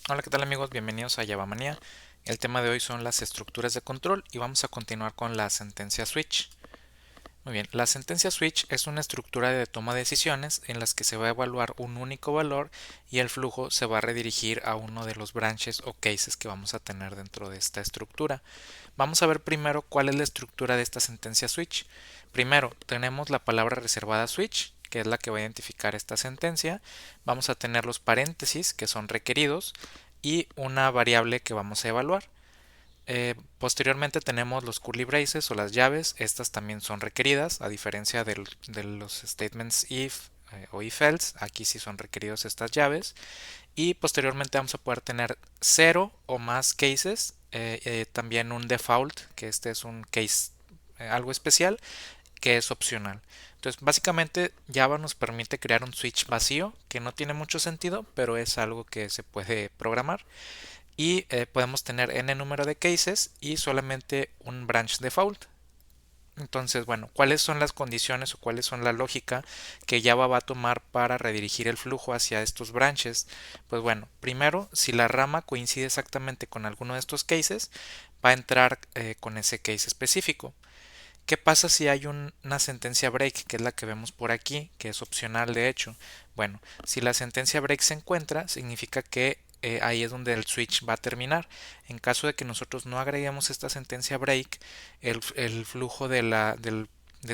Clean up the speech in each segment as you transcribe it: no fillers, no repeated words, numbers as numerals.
Hola, ¿qué tal amigos? Bienvenidos a Java Manía. El tema de hoy son las estructuras de control y vamos a continuar con la sentencia switch. Muy bien, la sentencia switch es una estructura de toma de decisiones en las que se va a evaluar un único valor y el flujo se va a redirigir a uno de los branches o cases que vamos a tener dentro de esta estructura. Vamos a ver primero cuál es la estructura de esta sentencia switch. Primero, tenemos la palabra reservada switch, que es la que va a identificar esta sentencia. Vamos a tener los paréntesis, que son requeridos, y una variable que vamos a evaluar. Posteriormente tenemos los curly braces o las llaves. Estas también son requeridas, a diferencia de los statements if o if else. Aquí sí son requeridos estas llaves. Y posteriormente vamos a poder tener cero o más cases. También un default, que este es un case algo especial, que es opcional. Entonces, básicamente Java nos permite crear un switch vacío, que no tiene mucho sentido, pero es algo que se puede programar. Y podemos tener n número de cases y solamente un branch default. Entonces, bueno, ¿cuáles son las condiciones o cuáles son la lógica que Java va a tomar para redirigir el flujo hacia estos branches? Pues bueno, primero, si la rama coincide exactamente con alguno de estos cases, va a entrar con ese case específico. ¿Qué pasa si hay una sentencia break, que es la que vemos por aquí, que es opcional de hecho? Bueno, si la sentencia break se encuentra, significa que ahí es donde el switch va a terminar. En caso de que nosotros no agreguemos esta sentencia break, el flujo del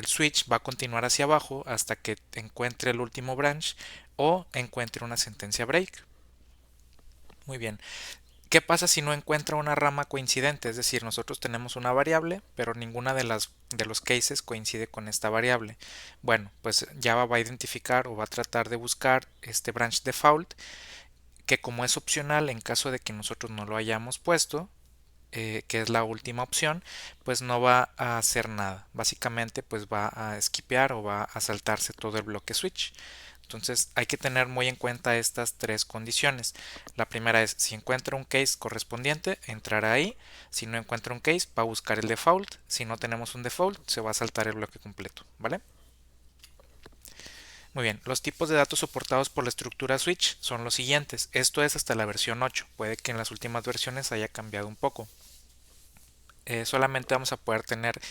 switch va a continuar hacia abajo hasta que encuentre el último branch o encuentre una sentencia break. Muy bien. ¿Qué pasa si no encuentra una rama coincidente? Es decir, nosotros tenemos una variable, pero ninguna de los cases coincide con esta variable. Bueno, pues Java va a identificar o va a tratar de buscar este branch default, que como es opcional en caso de que nosotros no lo hayamos puesto, que es la última opción, pues no va a hacer nada. Básicamente, pues va a skipear o va a saltarse todo el bloque switch. Entonces hay que tener muy en cuenta estas tres condiciones. La primera es si encuentra un case correspondiente, entrará ahí. Si no encuentra un case, va a buscar el default. Si no tenemos un default, se va a saltar el bloque completo, ¿vale? Muy bien, los tipos de datos soportados por la estructura switch son los siguientes. Esto es hasta la versión 8. Puede que en las últimas versiones haya cambiado un poco. Solamente vamos a poder tener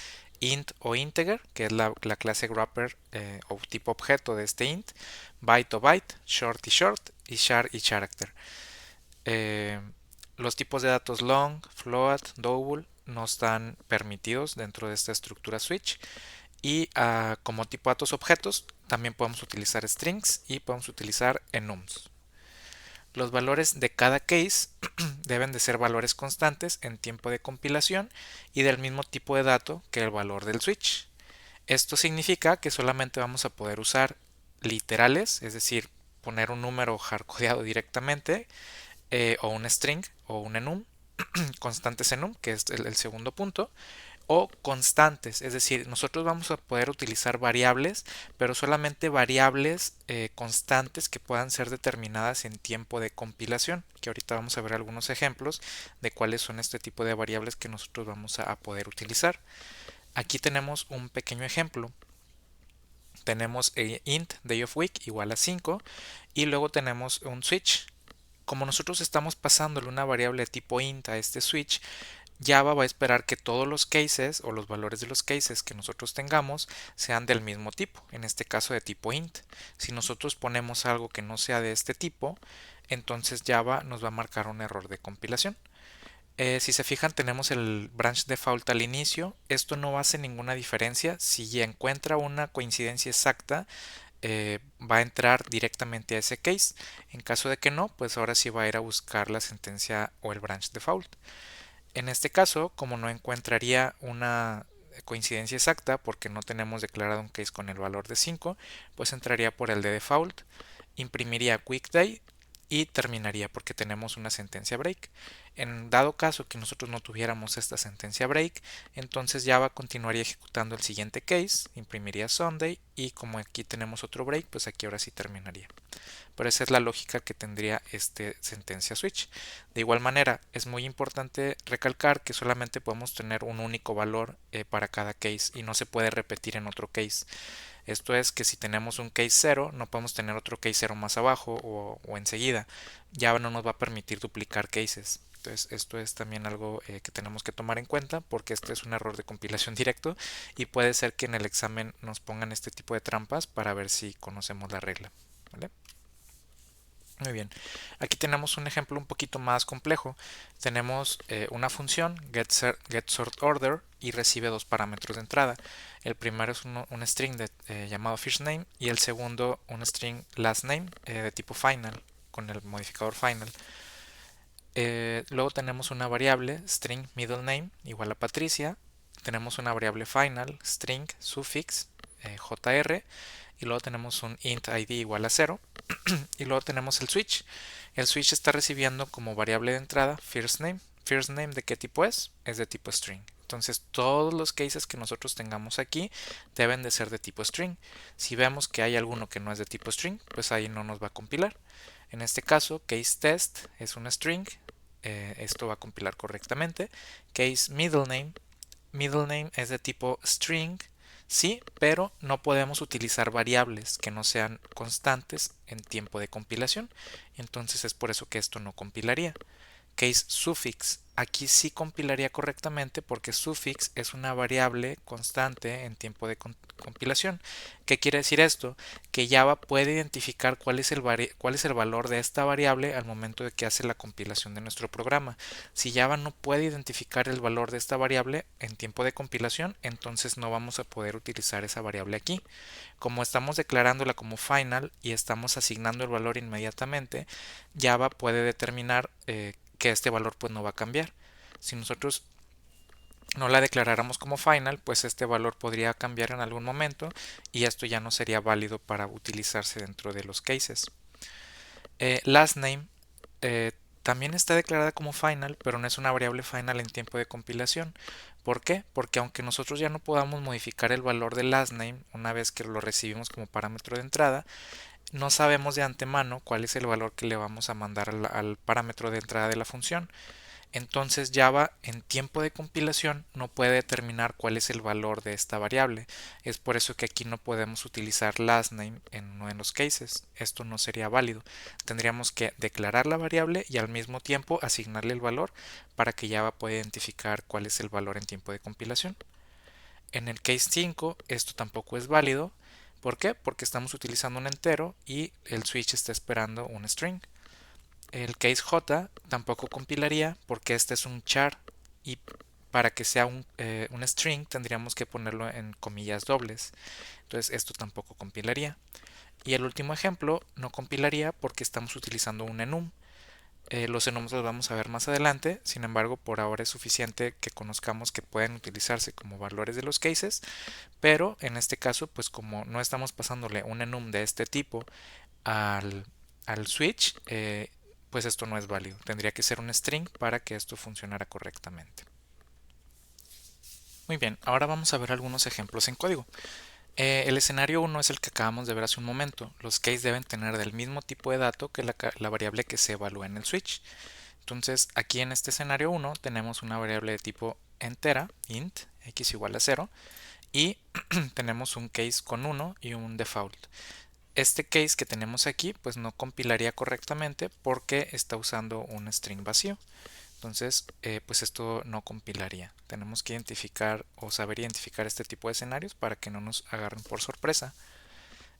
int o integer, que es la clase wrapper o tipo objeto de este int, byte o byte, short y char y character. Eh, los tipos de datos long, float, double no están permitidos dentro de esta estructura switch y como tipo de datos objetos también podemos utilizar strings y podemos utilizar enums. Los valores de cada case deben de ser valores constantes en tiempo de compilación y del mismo tipo de dato que el valor del switch. Esto significa que solamente vamos a poder usar literales, es decir, poner un número hardcodeado directamente, o un string o un enum, constantes enum, que es el segundo punto, o constantes, es decir, nosotros vamos a poder utilizar variables, pero solamente variables constantes que puedan ser determinadas en tiempo de compilación, que ahorita vamos a ver algunos ejemplos de cuáles son este tipo de variables que nosotros vamos a poder utilizar. Aquí tenemos un pequeño ejemplo. Tenemos int day of week igual a 5 y luego tenemos un switch. Como nosotros estamos pasándole una variable de tipo int a este switch, Java va a esperar que todos los cases o los valores de los cases que nosotros tengamos sean del mismo tipo, en este caso de tipo int. Si nosotros ponemos algo que no sea de este tipo, entonces Java nos va a marcar un error de compilación. Si se fijan, tenemos el branch default al inicio. Esto no hace ninguna diferencia. Si ya encuentra una coincidencia exacta, va a entrar directamente a ese case. En caso de que no, pues ahora sí va a ir a buscar la sentencia o el branch default. En este caso, como no encontraría una coincidencia exacta porque no tenemos declarado un case con el valor de 5, pues entraría por el de default, imprimiría quick y terminaría porque tenemos una sentencia break. En dado caso que nosotros no tuviéramos esta sentencia break, entonces Java continuaría ejecutando el siguiente case, imprimiría Sunday y como aquí tenemos otro break, pues aquí ahora sí terminaría. Pero esa es la lógica que tendría este sentencia switch. De igual manera, es muy importante recalcar que solamente podemos tener un único valor para cada case y no se puede repetir en otro case. Esto es que si tenemos un case 0, no podemos tener otro case 0 más abajo o enseguida. Java no nos va a permitir duplicar cases. Entonces, esto es también algo que tenemos que tomar en cuenta porque este es un error de compilación directo y puede ser que en el examen nos pongan este tipo de trampas para ver si conocemos la regla. ¿Vale? Muy bien, aquí tenemos un ejemplo un poquito más complejo. Tenemos una función getSortOrder y recibe dos parámetros de entrada. El primero es un string llamado firstName y el segundo un string lastName de tipo final con el modificador final. Luego tenemos una variable string middlename igual a Patricia. Tenemos una variable final string suffix jr y luego tenemos un int id igual a 0 y luego tenemos el switch. El switch está recibiendo como variable de entrada firstName. ¿FirstName de qué tipo es? Es de tipo string. Entonces todos los cases que nosotros tengamos aquí deben de ser de tipo string. Si vemos que hay alguno que no es de tipo string, pues ahí no nos va a compilar. En este caso, case test es un string. Esto va a compilar correctamente. Case middlename es de tipo string. Sí, pero no podemos utilizar variables que no sean constantes en tiempo de compilación. Entonces es por eso que esto no compilaría. Case suffix. Aquí sí compilaría correctamente porque suffix es una variable constante en tiempo de compilación. ¿Qué quiere decir esto? Que Java puede identificar cuál es el valor de esta variable al momento de que hace la compilación de nuestro programa. Si Java no puede identificar el valor de esta variable en tiempo de compilación, entonces no vamos a poder utilizar esa variable aquí. Como estamos declarándola como final y estamos asignando el valor inmediatamente, Java puede determinar que este valor pues no va a cambiar. Si nosotros no la declaráramos como final, pues este valor podría cambiar en algún momento y esto ya no sería válido para utilizarse dentro de los cases. LastName también está declarada como final, pero no es una variable final en tiempo de compilación. ¿Por qué? Porque aunque nosotros ya no podamos modificar el valor de lastName una vez que lo recibimos como parámetro de entrada, no sabemos de antemano cuál es el valor que le vamos a mandar al parámetro de entrada de la función. Entonces Java en tiempo de compilación no puede determinar cuál es el valor de esta variable. Es por eso que aquí no podemos utilizar lastName en uno de los cases. Esto no sería válido. Tendríamos que declarar la variable y al mismo tiempo asignarle el valor para que Java pueda identificar cuál es el valor en tiempo de compilación. En el case 5 esto tampoco es válido. ¿Por qué? Porque estamos utilizando un entero y el switch está esperando un string. El case J tampoco compilaría porque este es un char y para que sea un string tendríamos que ponerlo en comillas dobles. Entonces esto tampoco compilaría. Y el último ejemplo no compilaría porque estamos utilizando un enum. Los enums los vamos a ver más adelante, sin embargo por ahora es suficiente que conozcamos que pueden utilizarse como valores de los cases, pero en este caso pues como no estamos pasándole un enum de este tipo al, al switch, pues esto no es válido. Tendría que ser un string para que esto funcionara correctamente. Muy bien, ahora vamos a ver algunos ejemplos en código. El escenario 1 es el que acabamos de ver hace un momento. Los case deben tener del mismo tipo de dato que la variable que se evalúa en el switch. Entonces aquí en este escenario 1 tenemos una variable de tipo entera, int, x igual a 0, y tenemos un case con 1 y un default. Este case que tenemos aquí pues no compilaría correctamente porque está usando un string vacío. Entonces pues esto no compilaría. Tenemos que identificar o saber identificar este tipo de escenarios para que no nos agarren por sorpresa.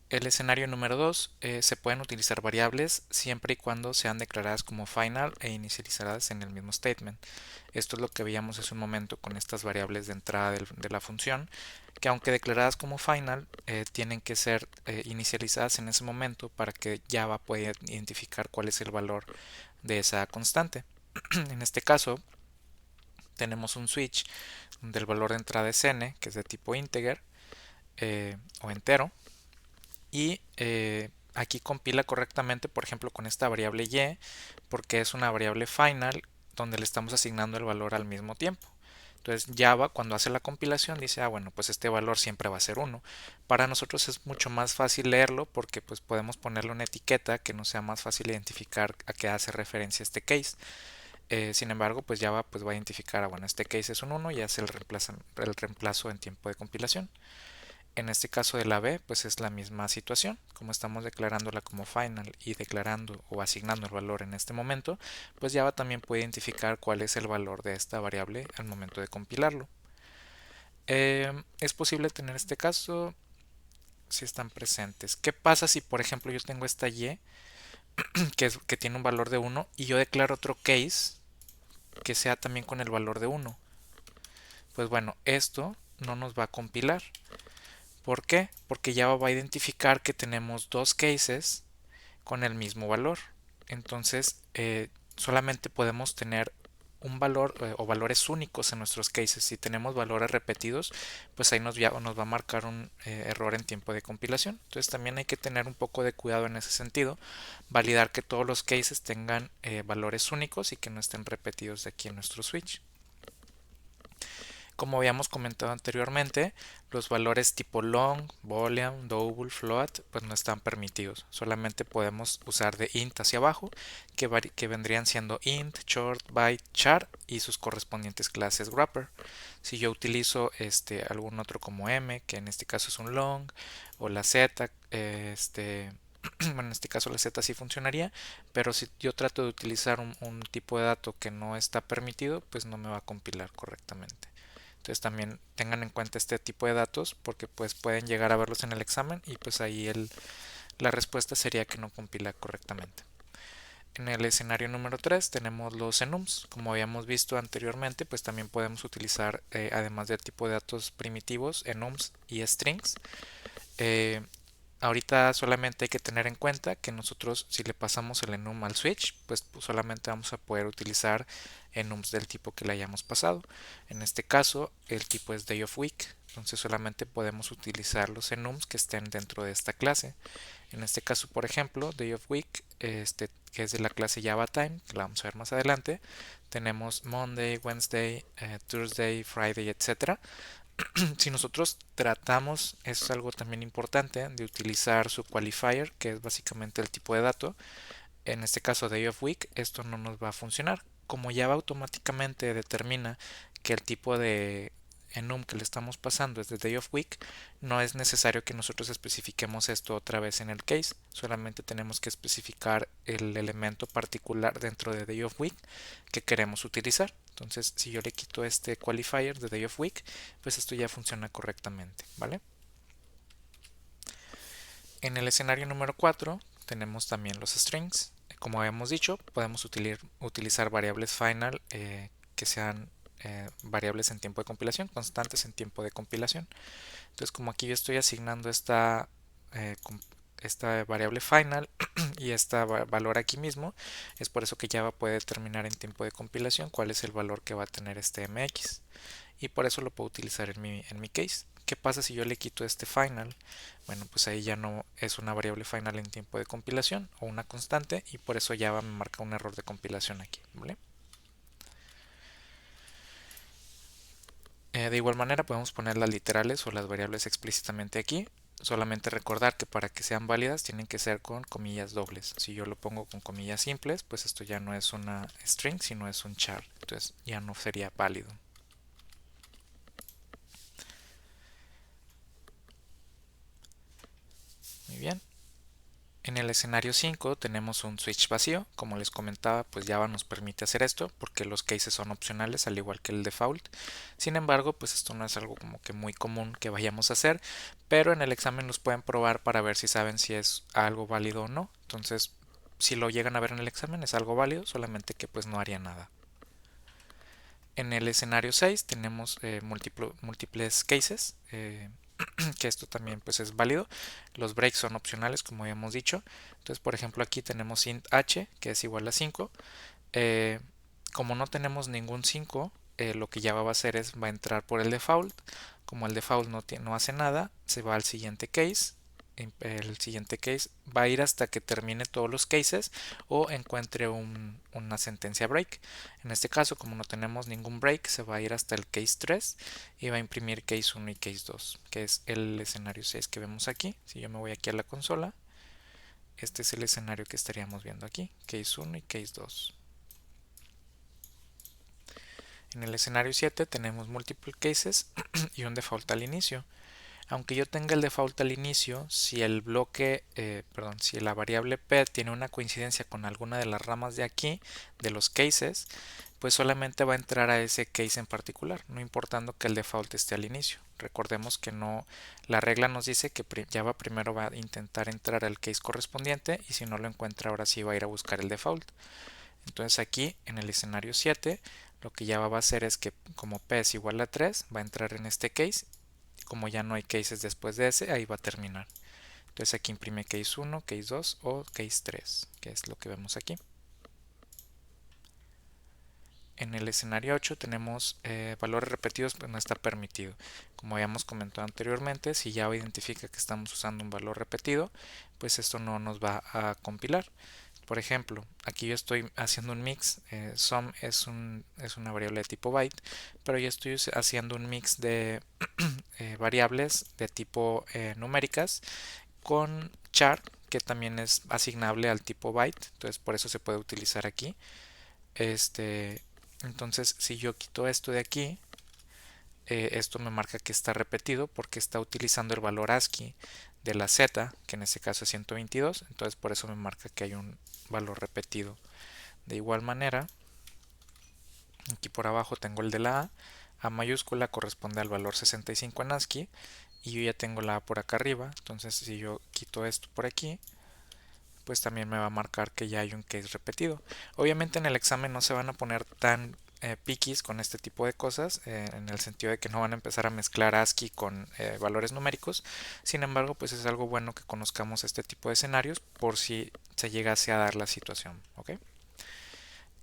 El escenario número 2 se pueden utilizar variables siempre y cuando sean declaradas como final e inicializadas en el mismo statement. Esto es lo que veíamos hace un momento con estas variables de entrada de la función, que aunque declaradas como final, tienen que ser inicializadas en ese momento para que Java pueda identificar cuál es el valor de esa constante. En este caso, tenemos un switch donde el valor de entrada es n, que es de tipo integer o entero, y aquí compila correctamente, por ejemplo, con esta variable y, porque es una variable final donde le estamos asignando el valor al mismo tiempo. Entonces Java cuando hace la compilación dice, bueno, pues este valor siempre va a ser 1. Para nosotros es mucho más fácil leerlo porque pues podemos ponerle una etiqueta que nos sea más fácil identificar a qué hace referencia este case. Sin embargo, pues Java pues va a identificar, bueno, este case es un 1 y hace el reemplazo en tiempo de compilación. En este caso de la B, pues es la misma situación. Como estamos declarándola como final y declarando o asignando el valor en este momento, pues Java también puede identificar cuál es el valor de esta variable al momento de compilarlo. Es posible tener este caso si están presentes. ¿Qué pasa si, por ejemplo, yo tengo esta Y que tiene un valor de 1 y yo declaro otro case que sea también con el valor de 1? Pues bueno, esto no nos va a compilar. ¿Por qué? Porque Java va a identificar que tenemos dos cases con el mismo valor. Entonces, solamente podemos tener un valor o valores únicos en nuestros cases. Si tenemos valores repetidos, pues ahí nos va a marcar un error en tiempo de compilación. Entonces también hay que tener un poco de cuidado en ese sentido, validar que todos los cases tengan valores únicos y que no estén repetidos de aquí en nuestro switch. Como habíamos comentado anteriormente, los valores tipo long, boolean, double, float, pues no están permitidos. Solamente podemos usar de int hacia abajo, que vendrían siendo int, short, byte, char y sus correspondientes clases wrapper. Si yo utilizo algún otro como m, que en este caso es un long, o la z, bueno, en este caso la z sí funcionaría, pero si yo trato de utilizar un tipo de dato que no está permitido, pues no me va a compilar correctamente. Entonces también tengan en cuenta este tipo de datos porque pues pueden llegar a verlos en el examen y pues ahí la respuesta sería que no compila correctamente. En el escenario número 3 tenemos los enums. Como habíamos visto anteriormente, pues también podemos utilizar, además del tipo de datos primitivos, enums y strings. Eh, Ahorita solamente hay que tener en cuenta que nosotros si le pasamos el enum al switch, pues solamente vamos a poder utilizar enums del tipo que le hayamos pasado. En este caso el tipo es day of week, entonces solamente podemos utilizar los enums que estén dentro de esta clase. En este caso, por ejemplo, day of week, que es de la clase Java Time, que la vamos a ver más adelante, tenemos Monday, Wednesday, Thursday, Friday, etcétera. Si nosotros tratamos, eso es algo también importante, de utilizar su qualifier, que es básicamente el tipo de dato, en este caso day of week, esto no nos va a funcionar. Como Java automáticamente determina que el tipo de enum que le estamos pasando es de day of week, no es necesario que nosotros especifiquemos esto otra vez en el case, solamente tenemos que especificar el elemento particular dentro de day of week que queremos utilizar. Entonces, si yo le quito este qualifier de day of week, pues esto ya funciona correctamente, ¿vale? En el escenario número 4 tenemos también los strings. Como habíamos dicho, podemos utilizar variables final que sean variables en tiempo de compilación, constantes en tiempo de compilación. Entonces, como aquí yo estoy asignando eh, esta variable final y este valor aquí mismo, es por eso que Java puede determinar en tiempo de compilación cuál es el valor que va a tener este mx. Y por eso lo puedo utilizar en mi case. ¿Qué pasa si yo le quito este final? Bueno, pues ahí ya no es una variable final en tiempo de compilación o una constante y por eso Java me marca un error de compilación aquí, ¿vale? De igual manera podemos poner las literales o las variables explícitamente aquí. Solamente recordar que para que sean válidas tienen que ser con comillas dobles. Si yo lo pongo con comillas simples, pues esto ya no es una string, sino es un char. Entonces ya no sería válido. Muy bien. En el escenario 5 tenemos un switch vacío. Como les comentaba, pues Java nos permite hacer esto porque los cases son opcionales al igual que el default. Sin embargo, pues esto no es algo como que muy común que vayamos a hacer, pero en el examen los pueden probar para ver si saben si es algo válido o no. Entonces, si lo llegan a ver en el examen es algo válido, solamente que pues no haría nada. En el escenario 6 tenemos múltiples cases. Que esto también pues es válido. Los breaks son opcionales como habíamos dicho. Entonces por ejemplo aquí tenemos int h que es igual a 5. Eh, Como no tenemos ningún 5, lo que Java va a hacer es va a entrar por el default. Como el default no hace nada, se va al siguiente case. El siguiente case va a ir hasta que termine todos los cases o encuentre una sentencia break. En este caso, como no tenemos ningún break, se va a ir hasta el case 3 y va a imprimir case 1 y case 2, que es el escenario 6 que vemos aquí. Si yo me voy aquí a la consola, este es el escenario que estaríamos viendo aquí, case 1 y case 2. En el escenario 7 tenemos multiple cases y un default al inicio. Aunque yo tenga el default al inicio, si el bloque, si la variable p tiene una coincidencia con alguna de las ramas de aquí, de los cases, pues solamente va a entrar a ese case en particular, no importando que el default esté al inicio. Recordemos que no, la regla nos dice que Java primero va a intentar entrar al case correspondiente y si no lo encuentra ahora sí va a ir a buscar el default. Entonces aquí en el escenario 7 lo que Java va a hacer es que como p es igual a 3 va a entrar en este case. Como ya no hay cases después de ese, ahí va a terminar. Entonces aquí imprime case 1, case 2 o case 3, que es lo que vemos aquí. En el escenario 8 tenemos valores repetidos, pues no está permitido. Como habíamos comentado anteriormente, si Java identifica que estamos usando un valor repetido, pues esto no nos va a compilar. Por ejemplo, aquí yo estoy haciendo un mix, sum es una variable de tipo byte, pero yo estoy haciendo un mix de variables de tipo numéricas con char, que también es asignable al tipo byte, entonces por eso se puede utilizar aquí. Entonces, si yo quito esto de aquí, esto me marca que está repetido porque está utilizando el valor ASCII de la Z, que en este caso es 122, entonces por eso me marca que hay un valor repetido. De igual manera, aquí por abajo tengo el de la A mayúscula corresponde al valor 65 en ASCII y yo ya tengo la A por acá arriba, entonces si yo quito esto por aquí, pues también me va a marcar que ya hay un case repetido. Obviamente en el examen no se van a poner tan piquis con este tipo de cosas, en el sentido de que no van a empezar a mezclar ASCII con valores numéricos. Sin embargo, pues es algo bueno que conozcamos este tipo de escenarios por si se llegase a dar la situación. ¿Ok?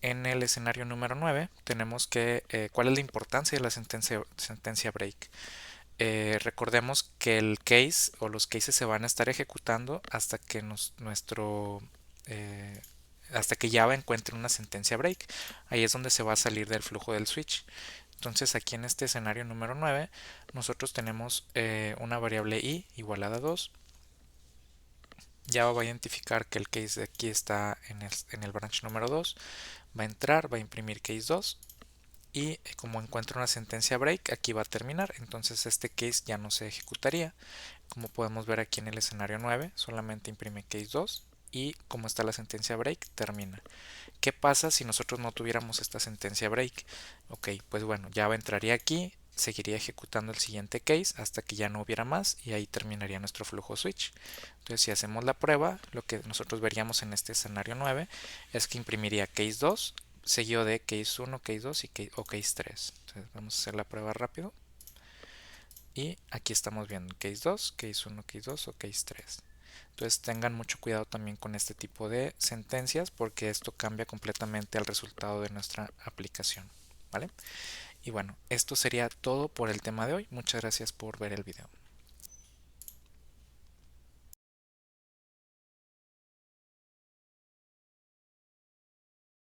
En el escenario número 9 tenemos que cuál es la importancia de la sentencia break. Recordemos que el case o los cases se van a estar ejecutando hasta que eh, hasta que Java encuentre una sentencia break. Ahí es donde se va a salir del flujo del switch. Entonces aquí en este escenario número 9 nosotros tenemos una variable i igualada a 2. Java va a identificar que el case de aquí está en el branch número 2. Va a entrar, va a imprimir case 2 y como encuentra una sentencia break, aquí va a terminar. Entonces este case ya no se ejecutaría. Como podemos ver aquí en el escenario 9, solamente imprime case 2 y como está la sentencia break, termina. ¿Qué pasa si nosotros no tuviéramos esta sentencia break? Ok, pues bueno, Java entraría aquí, seguiría ejecutando el siguiente case hasta que ya no hubiera más y ahí terminaría nuestro flujo switch. Entonces si hacemos la prueba, lo que nosotros veríamos en este escenario 9 es que imprimiría case 2 seguido de case 1, case 2 o case 3. Entonces vamos a hacer la prueba rápido. Y aquí estamos viendo case 2, case 1, case 2 o case 3. Entonces tengan mucho cuidado también con este tipo de sentencias porque esto cambia completamente el resultado de nuestra aplicación. ¿Vale? Y bueno, esto sería todo por el tema de hoy. Muchas gracias por ver el video.